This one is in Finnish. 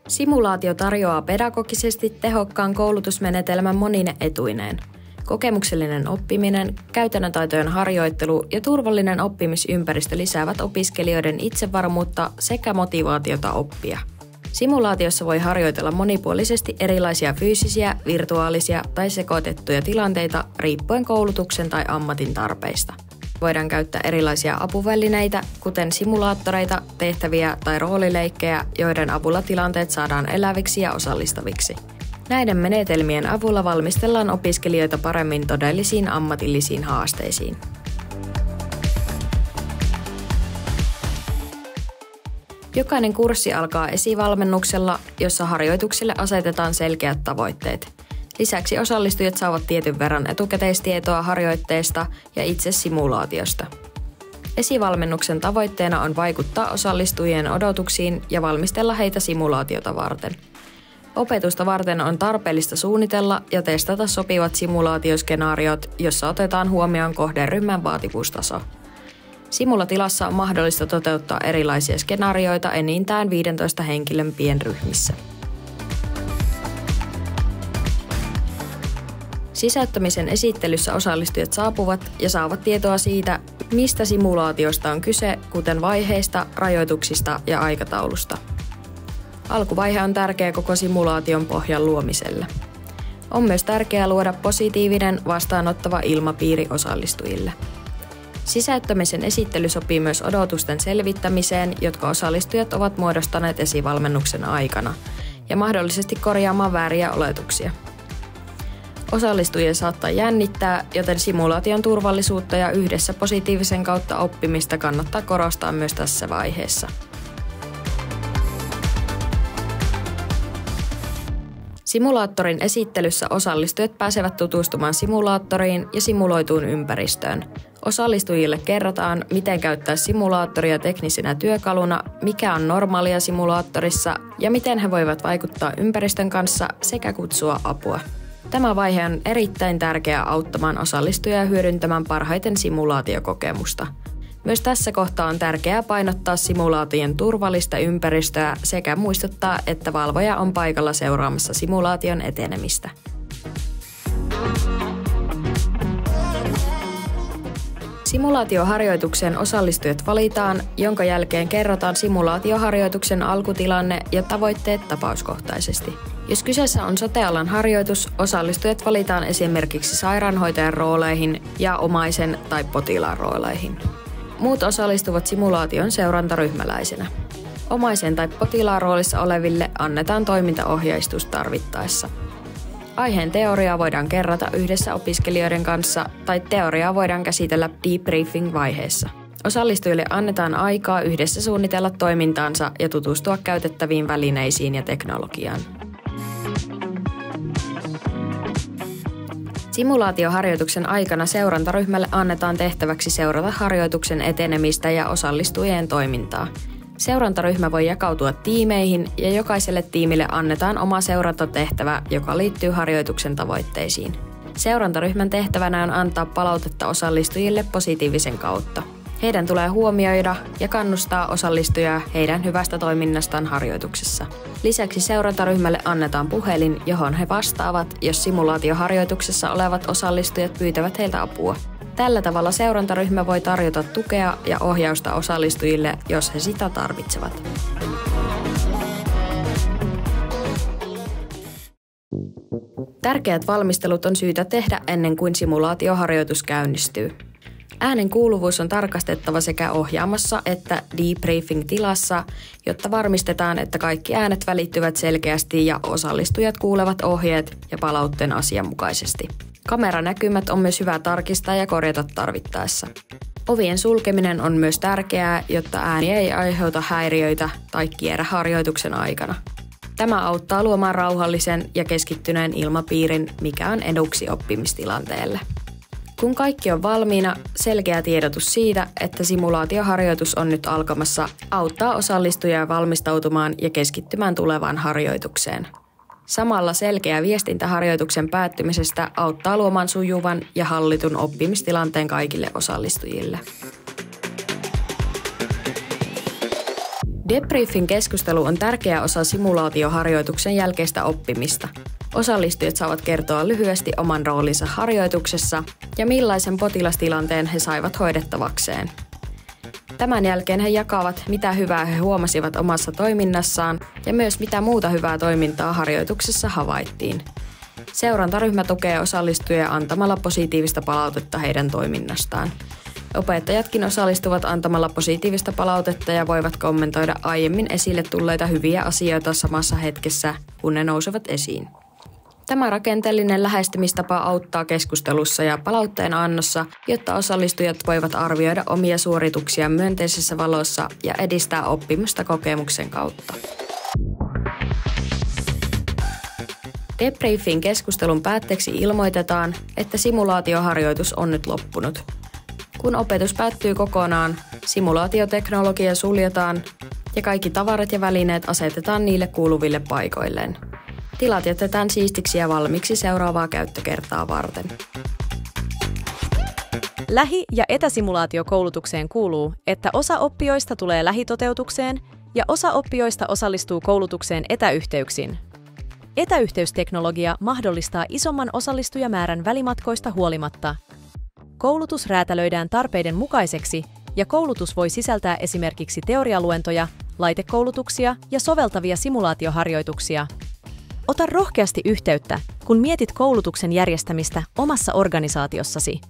Simulaatio tarjoaa pedagogisesti tehokkaan koulutusmenetelmän monine etuineen. Kokemuksellinen oppiminen, käytännön taitojen harjoittelu ja turvallinen oppimisympäristö lisäävät opiskelijoiden itsevarmuutta sekä motivaatiota oppia. Simulaatiossa voi harjoitella monipuolisesti erilaisia fyysisiä, virtuaalisia tai sekoitettuja tilanteita riippuen koulutuksen tai ammatin tarpeista. Voidaan käyttää erilaisia apuvälineitä, kuten simulaattoreita, tehtäviä tai roolileikkejä, joiden avulla tilanteet saadaan eläviksi ja osallistaviksi. Näiden menetelmien avulla valmistellaan opiskelijoita paremmin todellisiin ammatillisiin haasteisiin. Jokainen kurssi alkaa esivalmennuksella, jossa harjoituksille asetetaan selkeät tavoitteet. Lisäksi osallistujat saavat tietyn verran etukäteistietoa harjoitteesta ja itse simulaatiosta. Esivalmennuksen tavoitteena on vaikuttaa osallistujien odotuksiin ja valmistella heitä simulaatiota varten. Opetusta varten on tarpeellista suunnitella ja testata sopivat simulaatioskenaariot, jossa otetaan huomioon kohderyhmän vaativuustaso. Simulatilassa on mahdollista toteuttaa erilaisia skenaarioita enintään 15 henkilön pienryhmissä. Sisäyttämisen esittelyssä osallistujat saapuvat ja saavat tietoa siitä, mistä simulaatiosta on kyse, kuten vaiheista, rajoituksista ja aikataulusta. Alkuvaihe on tärkeä koko simulaation pohjan luomiselle. On myös tärkeää luoda positiivinen, vastaanottava ilmapiiri osallistujille. Sisäyttämisen esittely sopii myös odotusten selvittämiseen, jotka osallistujat ovat muodostaneet esivalmennuksen aikana, ja mahdollisesti korjaamaan vääriä oletuksia. Osallistujia saattaa jännittää, joten simulaation turvallisuutta ja yhdessä positiivisen kautta oppimista kannattaa korostaa myös tässä vaiheessa. Simulaattorin esittelyssä osallistujat pääsevät tutustumaan simulaattoriin ja simuloituun ympäristöön. Osallistujille kerrotaan, miten käyttää simulaattoria teknisenä työkaluna, mikä on normaalia simulaattorissa ja miten he voivat vaikuttaa ympäristön kanssa sekä kutsua apua. Tämä vaihe on erittäin tärkeä auttamaan osallistujia hyödyntämään parhaiten simulaatiokokemusta. Myös tässä kohtaa on tärkeää painottaa simulaatien turvallista ympäristöä sekä muistuttaa, että valvoja on paikalla seuraamassa simulaation etenemistä. Simulaatioharjoitukseen osallistujat valitaan, jonka jälkeen kerrotaan simulaatioharjoituksen alkutilanne ja tavoitteet tapauskohtaisesti. Jos kyseessä on sote-alan harjoitus, osallistujat valitaan esimerkiksi sairaanhoitajan rooleihin ja omaisen tai potilaan rooleihin. Muut osallistuvat simulaation seurantaryhmäläisenä. Omaisen tai potilaan roolissa oleville annetaan toimintaohjeistus tarvittaessa. Aiheen teoriaa voidaan kerrata yhdessä opiskelijoiden kanssa tai teoriaa voidaan käsitellä debriefing-vaiheessa. Osallistujille annetaan aikaa yhdessä suunnitella toimintaansa ja tutustua käytettäviin välineisiin ja teknologiaan. Simulaatioharjoituksen aikana seurantaryhmälle annetaan tehtäväksi seurata harjoituksen etenemistä ja osallistujien toimintaa. Seurantaryhmä voi jakautua tiimeihin ja jokaiselle tiimille annetaan oma seurantatehtävä, joka liittyy harjoituksen tavoitteisiin. Seurantaryhmän tehtävänä on antaa palautetta osallistujille positiivisen kautta. Heidän tulee huomioida ja kannustaa osallistujia heidän hyvästä toiminnastaan harjoituksessa. Lisäksi seurantaryhmälle annetaan puhelin, johon he vastaavat, jos simulaatioharjoituksessa olevat osallistujat pyytävät heiltä apua. Tällä tavalla seurantaryhmä voi tarjota tukea ja ohjausta osallistujille, jos he sitä tarvitsevat. Tärkeät valmistelut on syytä tehdä ennen kuin simulaatioharjoitus käynnistyy. Äänen kuuluvuus on tarkastettava sekä ohjaamassa että debriefing-tilassa, jotta varmistetaan, että kaikki äänet välittyvät selkeästi ja osallistujat kuulevat ohjeet ja palautteen asianmukaisesti. Kameranäkymät on myös hyvä tarkistaa ja korjata tarvittaessa. Ovien sulkeminen on myös tärkeää, jotta ääni ei aiheuta häiriöitä tai kierrä harjoituksen aikana. Tämä auttaa luomaan rauhallisen ja keskittyneen ilmapiirin, mikä on eduksi oppimistilanteelle. Kun kaikki on valmiina, selkeä tiedotus siitä, että simulaatioharjoitus on nyt alkamassa, auttaa osallistujia valmistautumaan ja keskittymään tulevaan harjoitukseen. Samalla selkeä viestintä harjoituksen päättymisestä auttaa luomaan sujuvan ja hallitun oppimistilanteen kaikille osallistujille. Debriefing-keskustelu on tärkeä osa simulaatioharjoituksen jälkeistä oppimista. Osallistujat saavat kertoa lyhyesti oman roolinsa harjoituksessa ja millaisen potilastilanteen he saivat hoidettavakseen. Tämän jälkeen he jakavat, mitä hyvää he huomasivat omassa toiminnassaan ja myös mitä muuta hyvää toimintaa harjoituksessa havaittiin. Seurantaryhmä tukee osallistujia antamalla positiivista palautetta heidän toiminnastaan. Opettajatkin osallistuvat antamalla positiivista palautetta ja voivat kommentoida aiemmin esille tulleita hyviä asioita samassa hetkessä, kun ne nousevat esiin. Tämä rakenteellinen lähestymistapa auttaa keskustelussa ja palautteen annossa, jotta osallistujat voivat arvioida omia suorituksiaan myönteisessä valossa ja edistää oppimista kokemuksen kautta. Debriefin keskustelun päätteeksi ilmoitetaan, että simulaatioharjoitus on nyt loppunut. Kun opetus päättyy kokonaan, simulaatioteknologia suljetaan ja kaikki tavarat ja välineet asetetaan niille kuuluville paikoilleen. Tilat jätetään siistiksi ja valmiiksi seuraavaa käyttökertaa varten. Lähi- ja etäsimulaatiokoulutukseen kuuluu, että osa oppijoista tulee lähitoteutukseen ja osa oppijoista osallistuu koulutukseen etäyhteyksin. Etäyhteysteknologia mahdollistaa isomman osallistujamäärän välimatkoista huolimatta. Koulutus räätälöidään tarpeiden mukaiseksi ja koulutus voi sisältää esimerkiksi teorialuentoja, laitekoulutuksia ja soveltavia simulaatioharjoituksia. Ota rohkeasti yhteyttä, kun mietit koulutuksen järjestämistä omassa organisaatiossasi.